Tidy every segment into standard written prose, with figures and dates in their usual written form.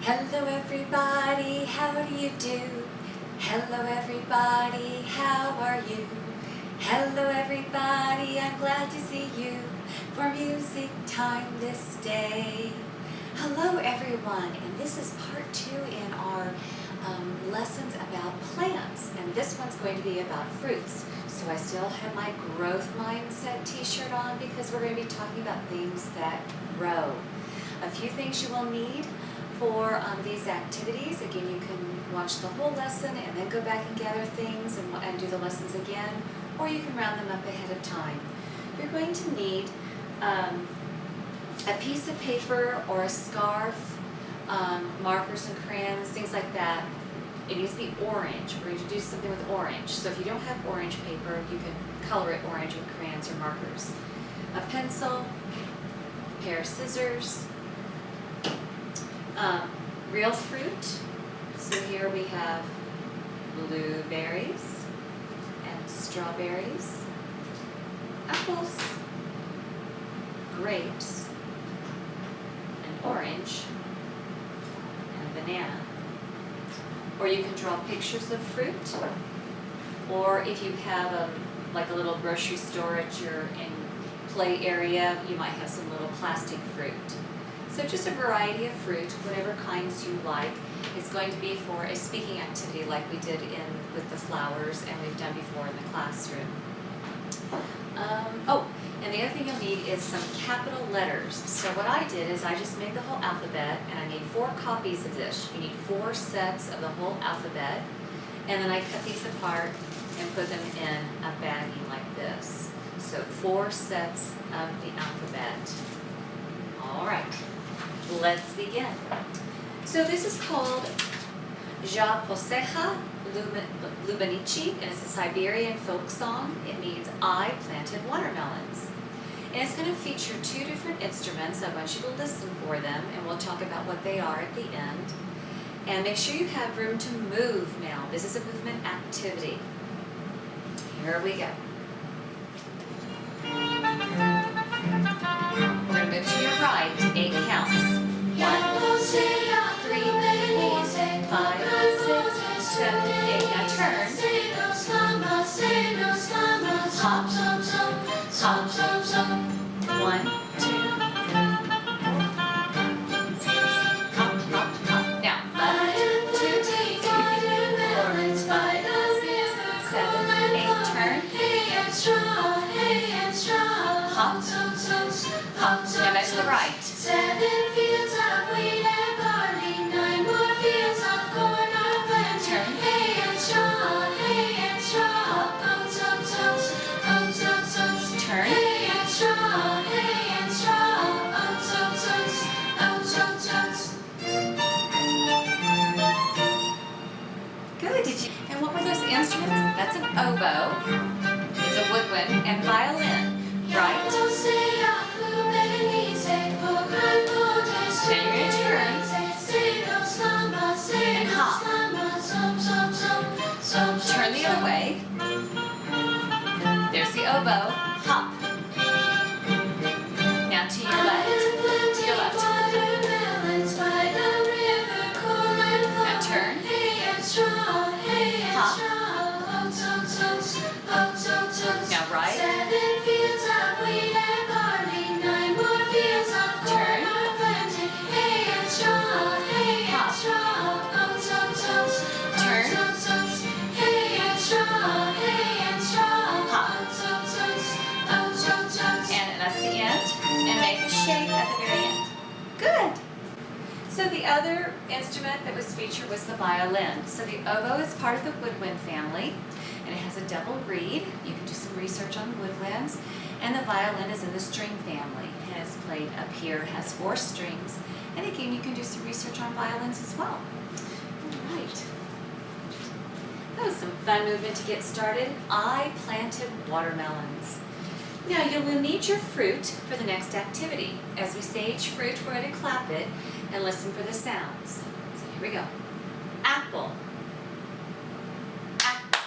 Hello everybody, how do you do? Hello everybody, how are you? Hello everybody, I'm glad to see you for music time this day. Hello everyone, and this is part 2 in our lessons about plants, and this one's going to be about fruits. So I still have my growth mindset t-shirt on because we're going to be talking about things that grow. A few things you will need for these activities. Again, you can watch the whole lesson and then go back and gather things and do the lessons again, or you can round them up ahead of time. You're going to need a piece of paper or a scarf, markers and crayons, things like that. It needs to be orange. We're going to do something with orange. So if you don't have orange paper, you can color it orange with crayons or markers. A pencil, a pair of scissors, real fruit. So here we have blueberries and strawberries, apples, grapes, an orange, and a banana. Or you can draw pictures of fruit, or if you have like a little grocery store at your play area, you might have some little plastic fruit. So just a variety of fruit, whatever kinds you like. It's going to be for a speaking activity like we did with the flowers and we've done before in the classroom. And the other thing you'll need is some capital letters. So what I did is I just made the whole alphabet, and I made 4 copies of this. You need 4 sets of the whole alphabet, and then I cut these apart and put them in a baggie like this. So 4 sets of the alphabet. All right. Let's begin. So this is called Ja posecha lubenici, and it's a Siberian folk song. It means I planted watermelons. And it's going to feature 2 different instruments. I want you to listen for them, and we'll talk about what they are at the end. And make sure you have room to move now. This is a movement activity. Here we go. We're going to move to your right. 8 counts. 1, 2, 3, 4, 5, 6, 7, 8. Now turn. Hop, hop. 1, 2, 6, hop, hop, hop. Now, 1, 2, 3, 4, 5, 6, 7, 8. Turn. Hop, hop. Now back to the right. 7 fields of wheat and barley, 9 more fields of corn are planted. Turn. Hay and straw, oats, oats, oats, oats, oats, oats. Turn. Hay and straw, oats, oats, oats, oats, oats, oats. Good. And what were those instruments? That's an oboe. It's a woodwind and violin, right? Now you're going to turn and hop. Turn the other way. There's the oboe. Hop. Now to your left. To your left. Now turn. Hop. Now right. 7 fields of wheat and barley, 9 more fields of corn are planted. Hay and straw, oats, oats, oats, Turn. oats, oats, hay and straw, oats, oats, oats, oats, oats, oats. And that's the end. And make a shape at the very end. Good. So the other instrument that was featured was the violin. So the oboe is part of the woodwind family, and it has a double reed. You can do some research on woodwinds. And the violin is in the string family, and it's played up here. It has 4 strings. And again, you can do some research on violins as well. All right. That was some fun movement to get started. I planted watermelons. Now you will need your fruit for the next activity. As we say each fruit, we're going to clap it and listen for the sounds. So here we go. Apple. Apple.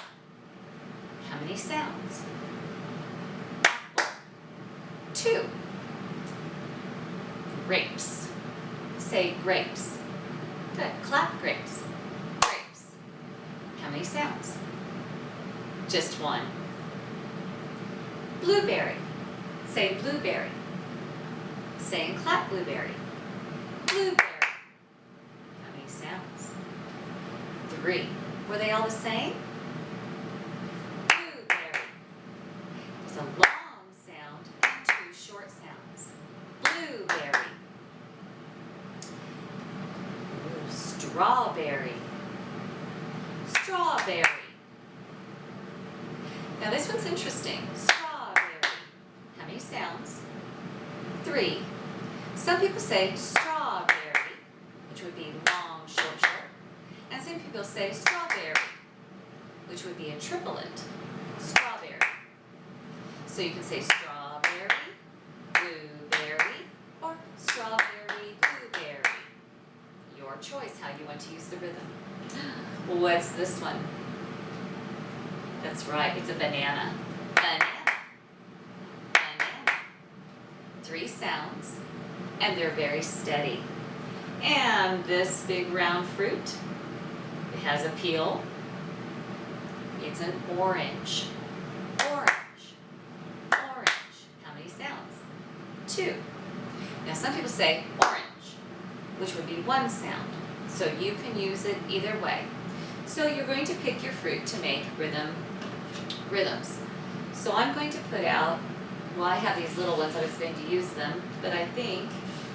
How many sounds? Apple. 2. Grapes. Say grapes. Good. Clap grapes. Grapes. How many sounds? Just one. Blueberry. Say blueberry. Say and clap blueberry. Blueberry. How many sounds? 3. Were they all the same? Blueberry. There's a long sound and 2 short sounds. Blueberry. Ooh, strawberry. Strawberry. Now this one's interesting. Strawberry. How many sounds? 3. Some people say strawberry, which would be long, short, short. And some people say strawberry, which would be a triplet. Strawberry. So you can say strawberry, blueberry, or strawberry, blueberry. Your choice how you want to use the rhythm. What's this one? That's right, it's a banana. Banana. Banana. 3 sounds, and they're very steady. And this big round fruit, it has a peel. It's an orange. Orange. Orange. How many sounds? 2. Now some people say orange, which would be 1 sound. So you can use it either way. So you're going to pick your fruit to make rhythms. So I'm going to put out, well, I have these little ones, I was going to use them, but I think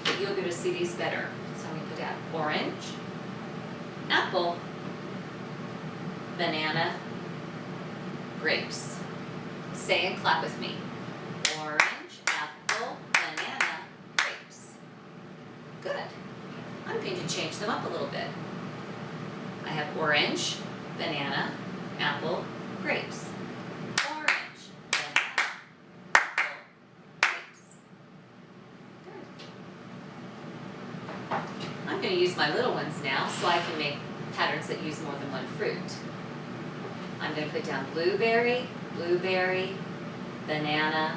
that you'll be able to see these better. So I'm going to put out orange, apple, banana, grapes. Say and clap with me. Orange, apple, banana, grapes. Good. I'm going to change them up a little bit. I have orange, banana, apple, grapes. Orange, banana, apple, grapes. Good. I'm going to use my little ones now so I can make patterns that use more than one fruit. I'm going to put down blueberry, blueberry, banana,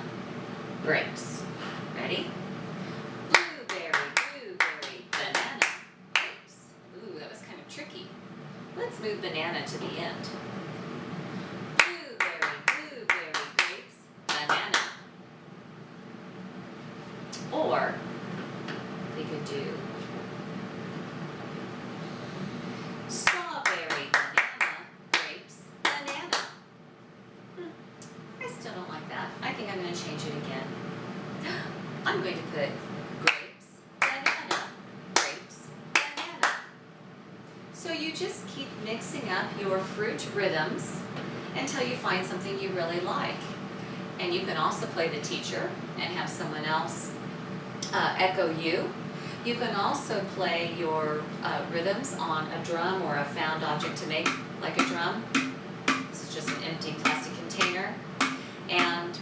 grapes. Ready? Blueberry, blueberry, banana, grapes. Ooh, that was kind of tricky. Let's move banana to the end. Blueberry, blueberry, grapes, banana. Or we could do strawberry, banana, grapes, banana. I still don't like that. I think I'm going to change it again. I'm going to put grapes, banana, grapes, banana. So you just keep mixing up your fruit rhythms until you find something you really like. And you can also play the teacher and have someone else echo you. You can also play your rhythms on a drum or a found object to make like a drum. This is just an empty plastic container. And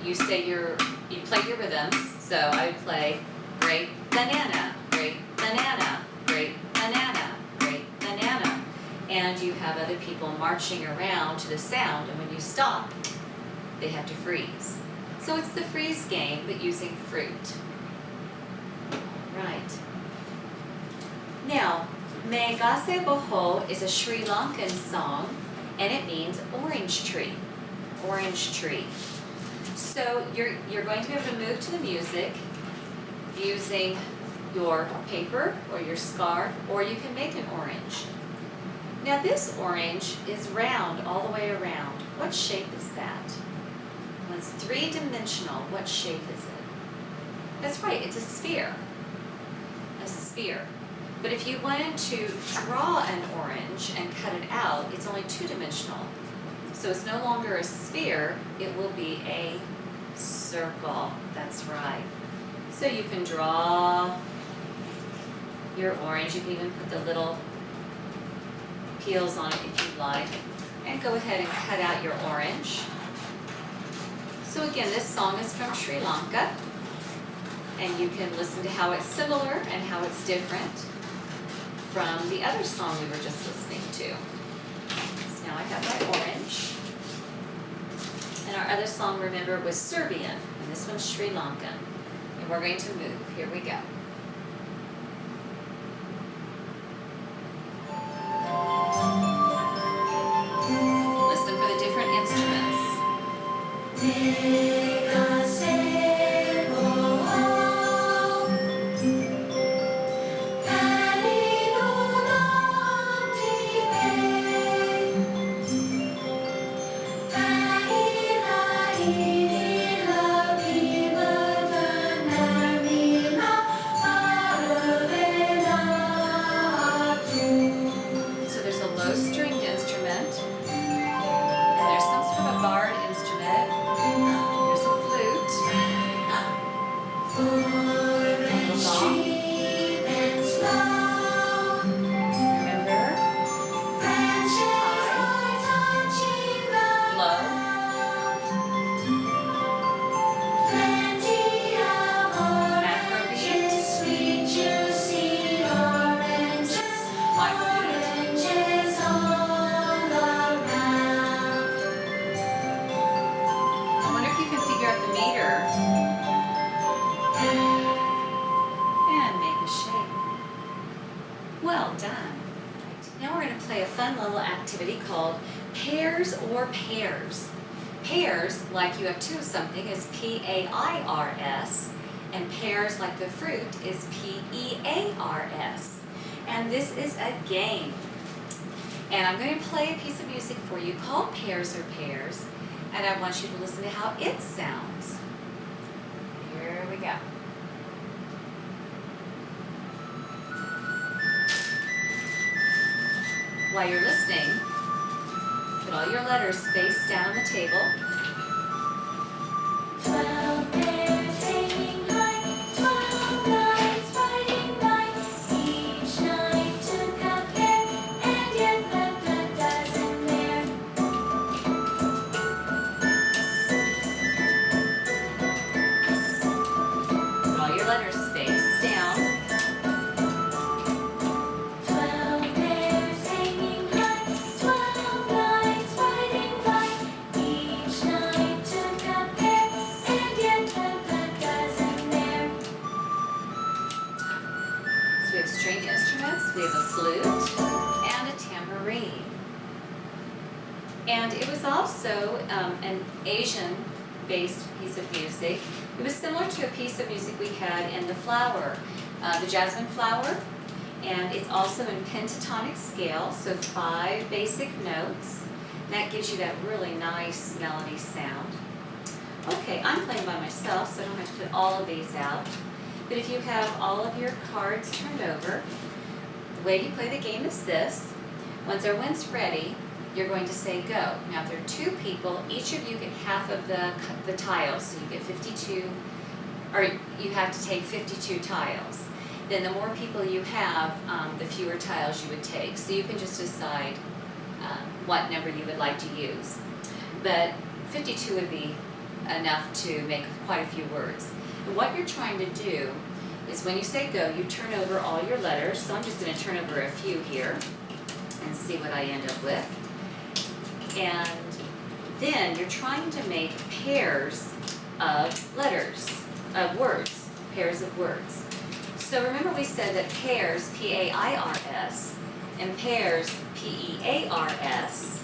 you say you play your rhythms. So I would play great banana, great banana, great banana, great banana. And you have other people marching around to the sound, and when you stop, they have to freeze. So it's the freeze game, but using fruit. Right. Now, Me Gase Boho is a Sri Lankan song, and it means orange tree. Orange tree. So you're going to be able to move to the music using your paper or your scarf, or you can make an orange. Now this orange is round all the way around. What shape is that? Well, it's 3-dimensional. What shape is it? That's right, it's a sphere. A sphere. But if you wanted to draw an orange and cut it out, it's only 2-dimensional. So it's no longer a sphere, it will be a circle. That's right. So you can draw your orange. You can even put the little peels on it if you'd like. And go ahead and cut out your orange. So again, this song is from Sri Lanka. And you can listen to how it's similar and how it's different from the other song we were just listening to. So now I have my orange. And our other song, remember, was Serbian, and this one's Sri Lankan. And we're going to move. Here we go. Well done. Now we're going to play a fun little activity called Pears or Pears. Pears, like you have two of something, is P-A-I-R-S, and pears, like the fruit, is P-E-A-R-S. And this is a game. And I'm going to play a piece of music for you called Pears or Pears, and I want you to listen to how it sounds. Here we go. While you're listening, put all your letters spaced down on the table. 12 pears hanging high, 12 nights riding by. Each knight took a pear, and yet left a dozen there. Put all your letters spaced down. 12 pears hanging high, 12 nights riding by. Each knight took a pear, and yet left a dozen there. So we have stringed instruments, we have a flute, and a tambourine. And it was also an Asian-based piece of music. It was similar to a piece of music we had in the flower, the jasmine flower. And it's also in pentatonic scale, so 5 basic notes. And that gives you that really nice melody sound. Okay, I'm playing by myself, so I don't have to put all of these out. But if you have all of your cards turned over, the way you play the game is this. Once everyone's ready, you're going to say go. Now if there are 2 people, each of you get half of the tiles, so you get 52, or you have to take 52 tiles. Then the more people you have, the fewer tiles you would take. So you can just decide what number you would like to use. But 52 would be enough to make quite a few words. And what you're trying to do is when you say go, you turn over all your letters. So I'm just going to turn over a few here and see what I end up with. And then you're trying to make pairs of letters, of words, pairs of words. So remember we said that pears, P-A-I-R-S, and pears, P-E-A-R-S,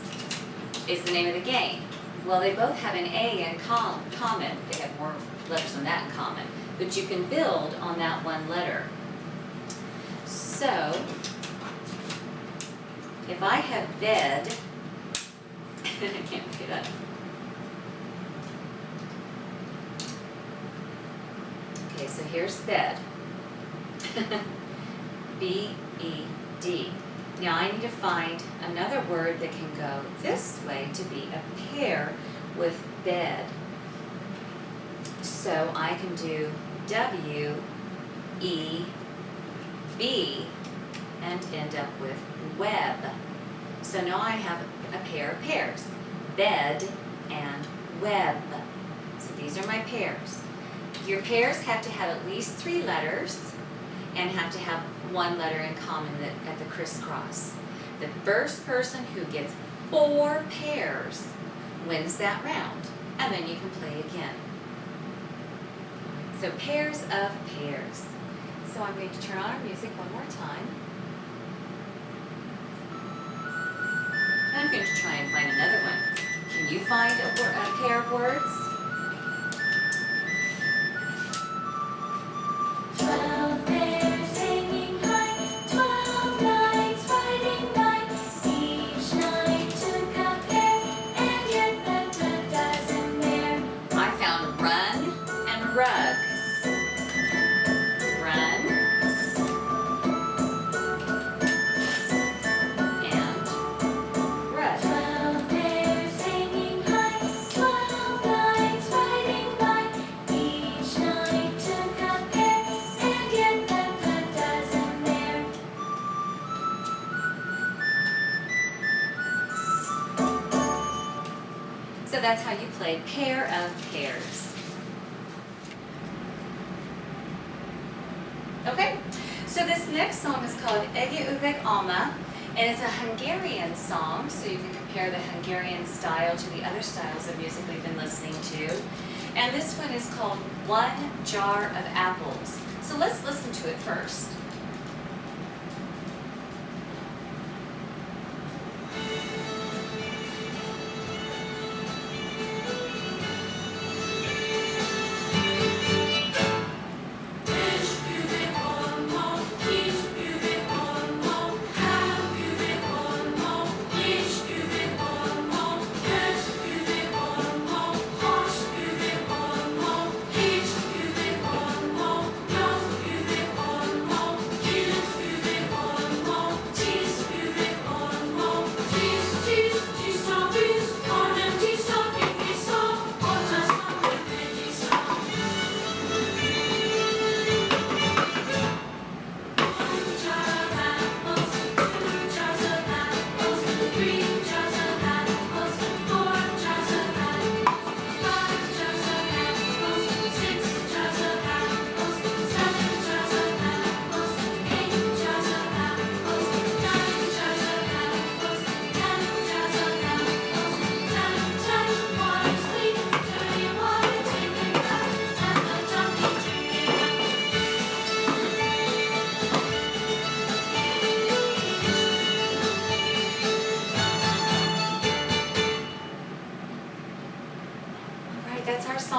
is the name of the game. Well, they both have an A in common. They have more letters than that in common. But you can build on that one letter. So, if I have bed, I can't pick it up. Okay, so here's bed. B-E-D. Now I need to find another word that can go this way to be a pair with bed. So I can do W-E-B and end up with web. So now I have a pair of pairs, bed and web. So these are my pairs. Your pairs have to have at least 3 letters and have to have 1 letter in common at the crisscross. The first person who gets 4 pairs wins that round, and then you can play again. So pairs of pairs. So I'm going to turn on our music one more time. And I'm going to try and find another one. Can you find a pair of words? 12 pears hanging high, 12 nights riding by. Each knight took a pear, and yet left a dozen there. I found run and rug. Run and rug. 12 pears hanging high, 12 nights riding by. Each knight took a pear, and yet left a dozen there. So that's how you play pair of pairs. Okay, so this next song is called Ege Üveg Alma, and it's a Hungarian song, so you can compare the Hungarian style to the other styles of music we've been listening to. And this one is called One Jar of Apples. So let's listen to it first.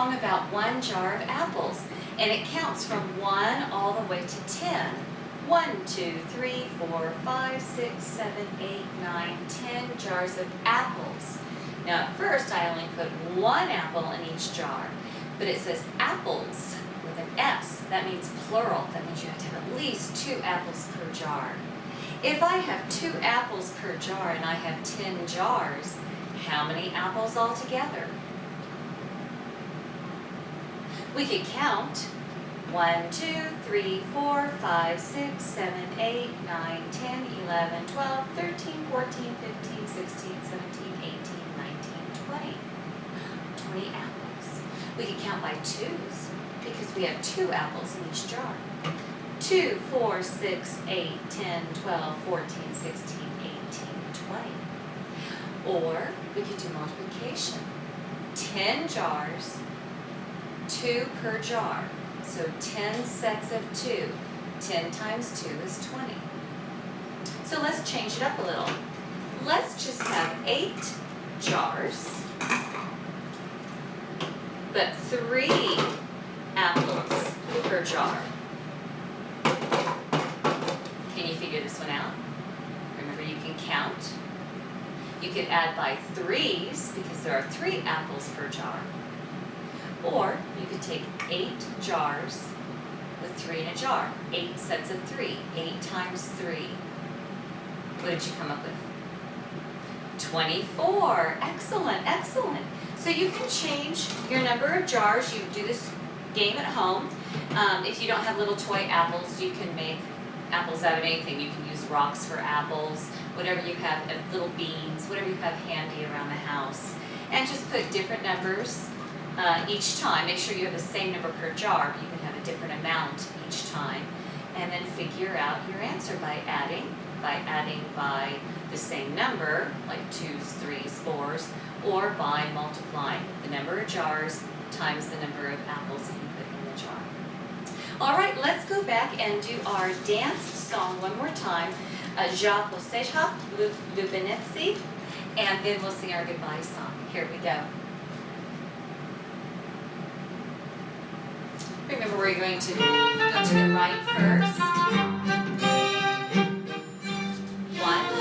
song about one jar of apples, and it counts from 1 all the way to 10. 1, 2, 3, 4, 5, 6, 7, 8, 9, 10 jars of apples. Now at first I only put 1 apple in each jar, but it says apples with an S. That means plural. That means you have to have at least 2 apples per jar. If I have 2 apples per jar and I have 10 jars, how many apples altogether? We could count 1, 2, 3, 4, 5, 6, 7, 8, 9, 10, 11, 12, 13, 14, 15, 16, 17, 18, 19, 20. 20 apples. We could count by 2s because we have 2 apples in each jar. 2, 4, 6, 8, 10, 12, 14, 16, 18, 20. Or we could do multiplication. 10 jars, 2 per jar. So 10 sets of 2. 10 times 2 is 20. So let's change it up a little. Let's just have 8 jars, but 3 apples per jar. Can you figure this one out? Remember, you can count. You could add by 3s because there are 3 apples per jar. Or you could take 8 jars with 3 in a jar. 8 sets of 3. 8 times 3. What did you come up with? 24. Excellent, excellent. So you can change your number of jars. You do this game at home. If you don't have little toy apples, you can make apples out of anything. You can use rocks for apples, whatever you have, little beans, whatever you have handy around the house. And just put different numbers each time. Make sure you have the same number per jar, but you can have a different amount each time. And then figure out your answer by adding by the same number, like 2s, 3s, 4s, or by multiplying the number of jars times the number of apples that you put in the jar. All right, let's go back and do our dance song one more time. Jacques Oseja, Lubenetsi, and then we'll sing our goodbye song. Here we go. Remember, we're going to go to the right first. 1.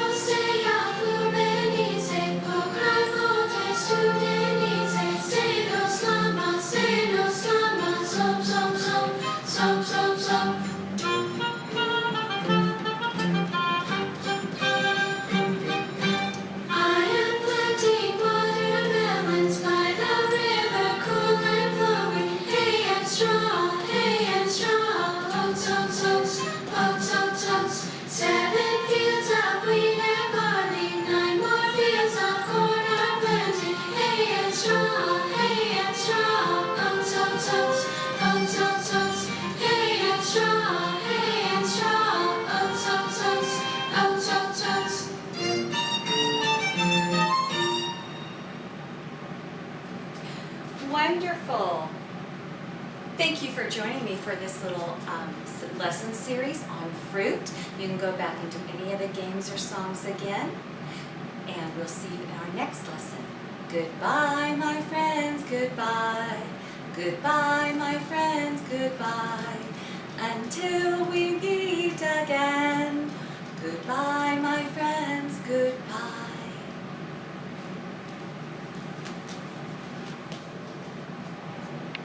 Wonderful. Thank you for joining me for this little lesson series on fruit. You can go back and do any of the games or songs again, and we'll see you in our next lesson. Goodbye, my friends, goodbye. Goodbye, my friends, goodbye. Until we meet again.